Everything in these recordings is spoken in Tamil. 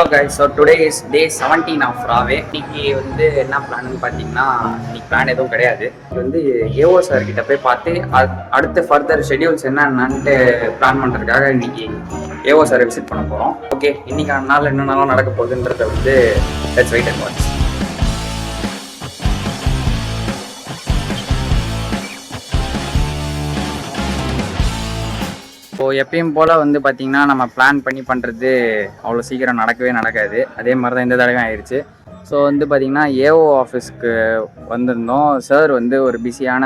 Hello guys, so today is day 17 of Rave. இன்னைக்கு வந்து என்ன பிளான்னு பார்த்தீங்கன்னா, இன்னைக்கு பிளான் எதுவும் கிடையாது. இது வந்து ஏஓ சார் கிட்ட போய் பார்த்து அடுத்த ஃபர்தர் ஷெடியூல்ஸ் என்னன்னுட்டு பிளான் பண்ணுறதுக்காக இன்னைக்கு ஏஓ சாரை விசிட் பண்ண போகிறோம். ஓகே, இன்னைக்கான நாள் என்னென்னலாம் நடக்க போகுதுன்றத வந்து let's wait and watch. So எப்பயும் போல் வந்து பார்த்திங்கன்னா நம்ம பிளான் பண்ணி பண்ணுறது அவ்வளோ சீக்கிரம் நடக்கவே நடக்காது. அதே மாதிரி தான் இந்த தடவை ஆயிடுச்சு. ஸோ வந்து பார்த்திங்கன்னா ஏஓ ஆஃபீஸ்க்கு வந்திருந்தோம். சார் வந்து ஒரு பிஸியான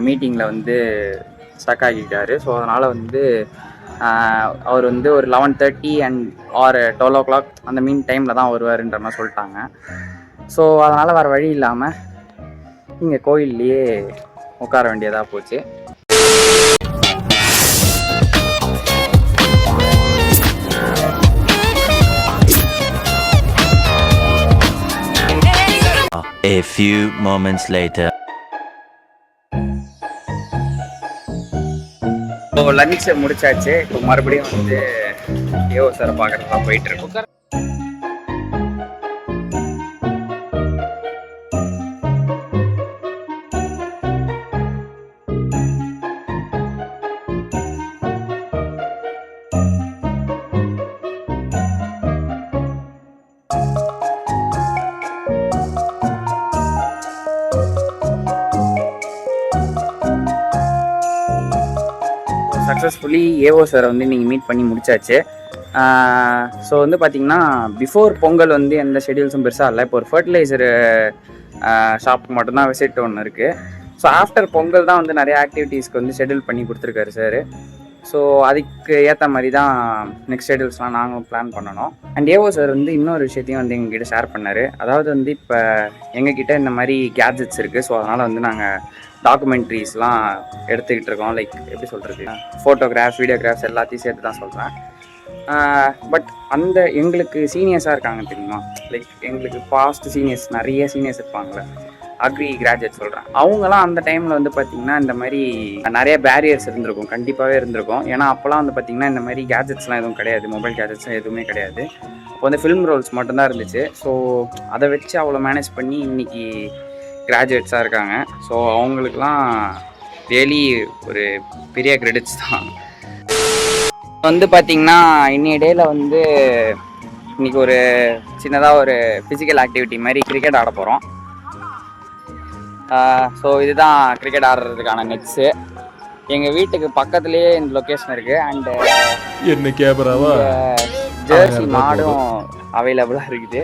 மீட்டிங்கில் வந்து ஸ்டக் ஆகிட்டார். ஸோ அதனால் வந்து அவர் வந்து ஒரு 11:30 அண்ட் ஆர் 12 o'clock அந்த மீன் டைமில் தான் வருவாருன்ற மாதிரி சொல்லிட்டாங்க. ஸோ அதனால் வேறு வழி இல்லாமல் இங்கே கோயில்லையே உட்கார வேண்டியதாக போச்சு. A few moments later. இப்போ லஞ்ச் முடிச்சாச்சு. இப்போ மறுபடியும் வந்து ஏஓ சாரை பார்க்குறதுலாம் போயிட்டு இருக்கோம். சக்ஸஸ்ஃபுல்லி ஏஓ சாரை வந்து நீங்கள் மீட் பண்ணி முடிச்சாச்சு. ஸோ வந்து பார்த்திங்கன்னா பிஃபோர் பொங்கல் வந்து எந்த ஷெடியூல்ஸும் பெருசாக இல்லை. இப்போ ஒரு ஃபர்டிலைசர் ஷாப்புக்கு மட்டும்தான் விசிட் ஒன்று இருக்குது. ஸோ ஆஃப்டர் பொங்கல் தான் வந்து நிறைய ஆக்டிவிட்டீஸ்க்கு வந்து ஷெடியூல் பண்ணி கொடுத்துருக்காரு சார். ஸோ அதுக்கு ஏற்ற மாதிரி தான் நெக்ஸ்ட் ஷெடியூல்ஸ்லாம் நாங்களும் பிளான் பண்ணணும். அண்ட் ஏஓ சார் வந்து இன்னொரு விஷயத்தையும் வந்து எங்ககிட்ட ஷேர் பண்ணார். அதாவது வந்து இப்போ எங்ககிட்ட இந்த மாதிரி கேட்ஜெட்ஸ் இருக்குது. ஸோ அதனால் வந்து நாங்கள் டாக்குமெண்ட்ரிஸ்லாம் எடுத்துக்கிட்டு இருக்கோம். லைக் எப்படி சொல்கிறது, ஃபோட்டோகிராஃப்ஸ், வீடியோகிராஃப்ஸ் எல்லாத்தையும் சேர்த்து தான் சொல்கிறேன். பட் அந்த எங்களுக்கு சீனியர்ஸாக இருக்காங்க தெரியுமா, லைக் எங்களுக்கு பாஸ்ட் சீனியர்ஸ், நிறைய சீனியர்ஸ் இருப்பாங்களே, அக்ரி கிராஜுவேட் சொல்கிறேன். அவங்களாம் அந்த டைமில் வந்து பார்த்திங்கன்னா இந்த மாதிரி நிறைய பேரியர்ஸ் இருந்திருக்கும், கண்டிப்பாகவே இருந்திருக்கும். ஏன்னா அப்போலாம் வந்து பார்த்திங்கன்னா இந்த மாதிரி கேஜெட்ஸ்லாம் எதுவும் கிடையாது, மொபைல் கேஜெட்ஸ்லாம் எதுவுமே கிடையாது. அப்போ வந்து ஃபிலிம் ரோல்ஸ் மட்டும்தான் இருந்துச்சு. ஸோ அதை வச்சு அவ்வளோ மேனேஜ் பண்ணி இன்றைக்கி கிராஜுவேட்ஸாக இருக்காங்க. ஸோ அவங்களுக்குலாம் ரியலி ஒரு பெரிய கிரெடிட்ஸ் தான். வந்து பார்த்திங்கன்னா இன்னைய டேயில் வந்து இன்றைக்கி ஒரு சின்னதாக ஒரு ஃபிசிக்கல் ஆக்டிவிட்டி மாதிரி கிரிக்கெட் ஆட போகிறோம். ஸோ இதுதான் கிரிக்கெட் ஆடுறதுக்கான நெட்ஸு. எங்கள் வீட்டுக்கு பக்கத்துலேயே இந்த லொக்கேஷன் இருக்குது. அண்டு என்ன கேமராவா ஜெர்சி மாடும் அவைலபிளாக இருக்குது.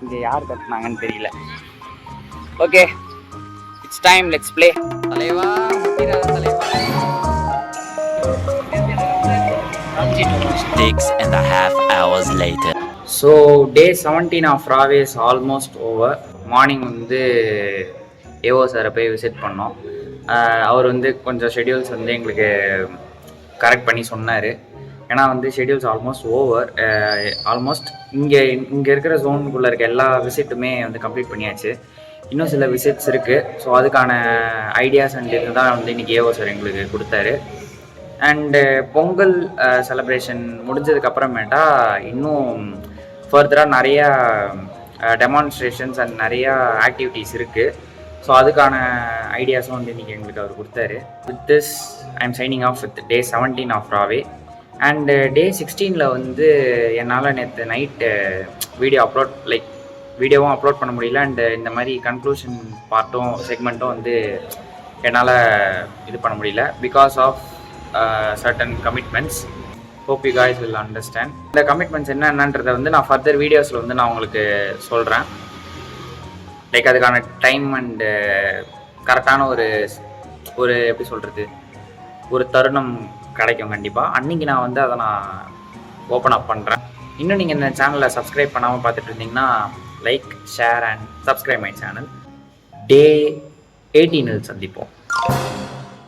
இங்கே யார் கட்டினாங்கன்னு தெரியல. Okay, it's time, let's play. தலைவா தலைவா. 6.5 hours later. So day 17 of ராவே இஸ் ஆல்மோஸ்ட் ஓவர். மார்னிங் வந்து ஏஓ சாரை போய் விசிட் பண்ணோம். அவர் வந்து கொஞ்சம் ஷெடியூல்ஸ் வந்து எங்களுக்கு கரெக்ட் பண்ணி சொன்னார். ஏன்னா வந்து ஷெடியூல்ஸ் ஆல்மோஸ்ட் ஓவர். ஆல்மோஸ்ட் இங்கே இருக்கிற ஜோனுக்குள்ளே இருக்க எல்லா விசிட்டுமே வந்து கம்ப்ளீட் பண்ணியாச்சு. இன்னும் சில விசிட்ஸ் இருக்குது. ஸோ அதுக்கான ஐடியாஸ் அண்ட் இது தான் வந்து இன்றைக்கி ஏஓ சார் எங்களுக்கு கொடுத்தாரு. அண்டு பொங்கல் செலப்ரேஷன் முடிஞ்சதுக்கப்புறமேட்டா இன்னும் ஃபர்தராக நிறையா டெமான்ஸ்ட்ரேஷன்ஸ் அண்ட் நிறையா ஆக்டிவிட்டீஸ் இருக்குது. ஸோ அதுக்கான ஐடியாஸும் வந்து இன்றைக்கி எங்களுக்கு அவர் கொடுத்தாரு. With this I am signing off with day 17 of ராவே. அண்டு டே 16 வந்து என்னால் நேற்று நைட்டு வீடியோவும் அப்லோட் பண்ண முடியல. அண்டு இந்த மாதிரி கன்க்ளூஷன் பார்ட்டும் செக்மெண்ட்டும் வந்து என்னால் இது பண்ண முடியல because of certain commitments. Hope you guys will understand. இந்த கமிட்மெண்ட்ஸ் என்னன்றதை வந்து நான் ஃபர்தர் வீடியோஸில் வந்து நான் உங்களுக்கு சொல்கிறேன். லைக் அதுக்கான டைம் அண்டு கரெக்டான ஒரு எப்படி சொல்கிறது, ஒரு தருணம் கிடைக்கும் கண்டிப்பாக. அன்றைக்கி நான் வந்து அதை நான் ஓப்பன் அப் பண்ணுறேன். இன்னும் நீங்கள் இந்த சேனலை சப்ஸ்கிரைப் பண்ணாமல் பார்த்துட்டு இருந்தீங்கன்னா like, share and subscribe my channel. Day 18 சந்திப்போம்.